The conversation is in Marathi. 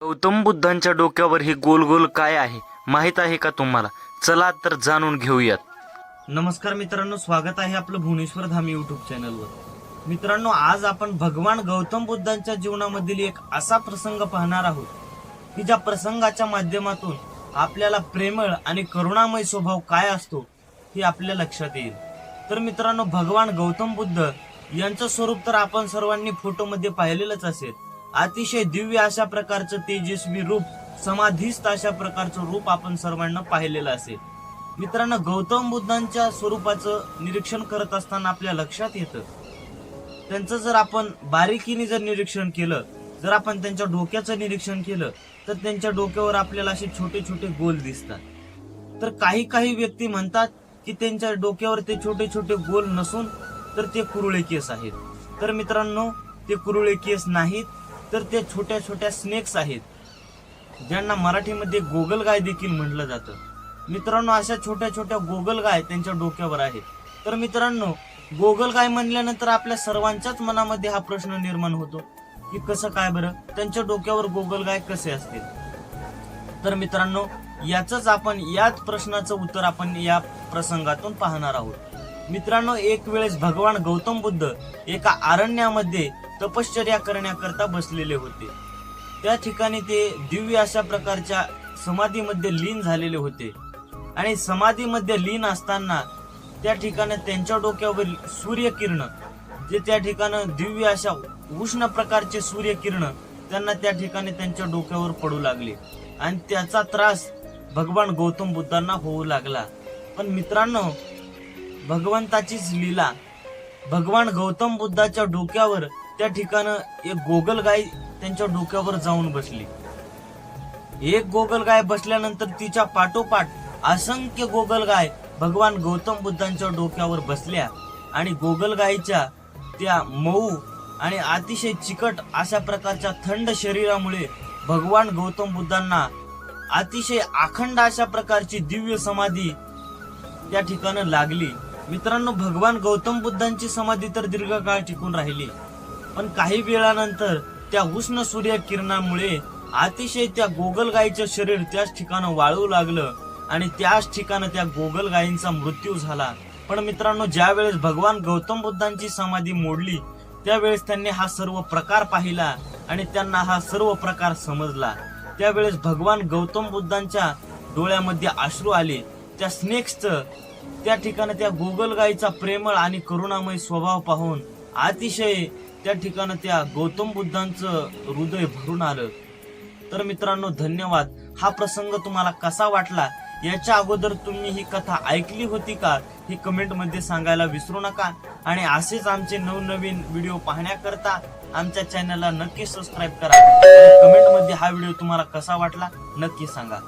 गौतम बुद्धांच्या डोक्यावर हे गोल गोल काय आहे माहित आहे का तुम्हाला? चला तर जाणून घेऊयात. नमस्कार मित्रांनो, स्वागत आहे आपलं भुवनेश्वर धाम युट्यूब चॅनलवर. मित्रांनो, आज आपण भगवान गौतम बुद्धांच्या जीवनामधील एक असा प्रसंग पाहणार आहोत की ज्या प्रसंगाच्या माध्यमातून आपल्याला प्रेमळ आणि करुणामय स्वभाव काय असतो हे आपल्या लक्षात येईल. तर मित्रांनो, भगवान गौतम बुद्ध यांचं स्वरूप तर आपण सर्वांनी फोटोमध्ये पाहिलेलंच असेल. अतिशय दिव्य अशा प्रकारचं तेजस्वी रूप, समाधीस्थ अशा प्रकारचं रूप आपण सर्वांना पाहिलेलं असेल. मित्रांनो, गौतम बुद्धांच्या स्वरूपाचं निरीक्षण करत असताना आपल्या लक्षात येतं, त्यांचं जर आपण बारीकीने जर निरीक्षण केलं, जर आपण त्यांच्या डोक्याचं निरीक्षण केलं तर त्यांच्या डोक्यावर आपल्याला असे छोटे छोटे गोल दिसतात. तर काही व्यक्ती म्हणतात की त्यांच्या डोक्यावर ते छोटे छोटे गोल नसून तर ते कुरुळे केस आहेत. तर मित्रांनो, ते कुरुळे केस नाहीत, तर ते छोट्या छोट्या स्नेक्स आहेत, ज्यांना मराठीमध्ये गोगलगाय देखील म्हटलं जातं. मित्रांनो, अशा छोट्या छोट्या गोगलगाय त्यांच्या डोक्यावर आहेत. तर मित्रांनो, गोगलगाय म्हणल्यानंतर आपल्या सर्वांच्याच मनामध्ये हा प्रश्न निर्माण होतो की कसं काय बरं त्यांच्या डोक्यावर गोगलगाय कसे असतील. तर मित्रांनो, याच प्रश्नाचं उत्तर आपण या प्रसंगातून पाहणार आहोत. मित्रांनो, एक वेळेस भगवान गौतम बुद्ध एका अरण्यामध्ये तपश्चर्या करण्याकरता बसलेले होते. त्या ठिकाणी ते दिव्य अशा प्रकारच्या समाधीमध्ये लीन झालेले होते. आणि समाधीमध्ये लीन असताना त्या ठिकाणी त्यांच्या डोक्यावर सूर्यकिरण, जे त्या ठिकाणी दिव्य अशा उष्ण प्रकारचे सूर्यकिरण त्यांना त्या ठिकाणी त्यांच्या डोक्यावर पडू लागले आणि त्याचा त्रास भगवान गौतम बुद्धांना होऊ लागला. पण मित्रांनो, भगवंताचीच लीला, भगवान गौतम बुद्धाच्या डोक्यावर त्या ठिकाणी एक गोगलगाय त्यांच्या डोक्यावर जाऊन बसली. एक गोगलगाय बसल्यानंतर तिच्या पाठोपाठ असंख्य गोगलगाय भगवान गौतम बुद्धांच्या डोक्यावर बसल्या आणि गोगलगायीच्या त्या मऊ आणि अतिशय चिकट अशा प्रकारच्या थंड शरीरामुळे भगवान गौतम बुद्धांना अतिशय अखंड अशा प्रकारची दिव्य समाधी त्या ठिकाणी लागली. मित्रांनो, भगवान गौतम बुद्धांची समाधी तर दीर्घकाळ टिकून राहिली, पण काही वेळानंतर त्या उष्ण सूर्यकिरणामुळे अतिशय त्या गोगलगायीचं शरीर त्याच ठिकाणी वाळू लागलं आणि त्याच ठिकाणी त्या गोगलगायींचा मृत्यू झाला. पण मित्रांनो, ज्या वेळेस भगवान गौतम बुद्धांची समाधी मोडली त्यावेळेस त्यांनी हा सर्व प्रकार पाहिला आणि त्यांना हा सर्व प्रकार समजला. त्यावेळेस भगवान गौतम बुद्धांच्या डोळ्यामध्ये अश्रू आले. त्या स्नेक्सचं, त्या ठिकाणी त्या गोगलगायीचा प्रेमळ आणि करुणामय स्वभाव पाहून अतिशय त्या ठिकाणी त्या गौतम बुद्धांचं हृदय भरून आलं. तर मित्रांनो, धन्यवाद. हा प्रसंग तुम्हाला कसा वाटला? याच्या अगोदर तुम्ही ही कथा ऐकली होती का हे कमेंट मध्ये सांगायला विसरू नका. आणि असेच आमचे नवनवीन व्हिडिओ पाहण्याकरता आमच्या चॅनलला नक्की सबस्क्राईब करा. कमेंट मध्ये हा व्हिडिओ तुम्हाला कसा वाटला नक्की सांगा.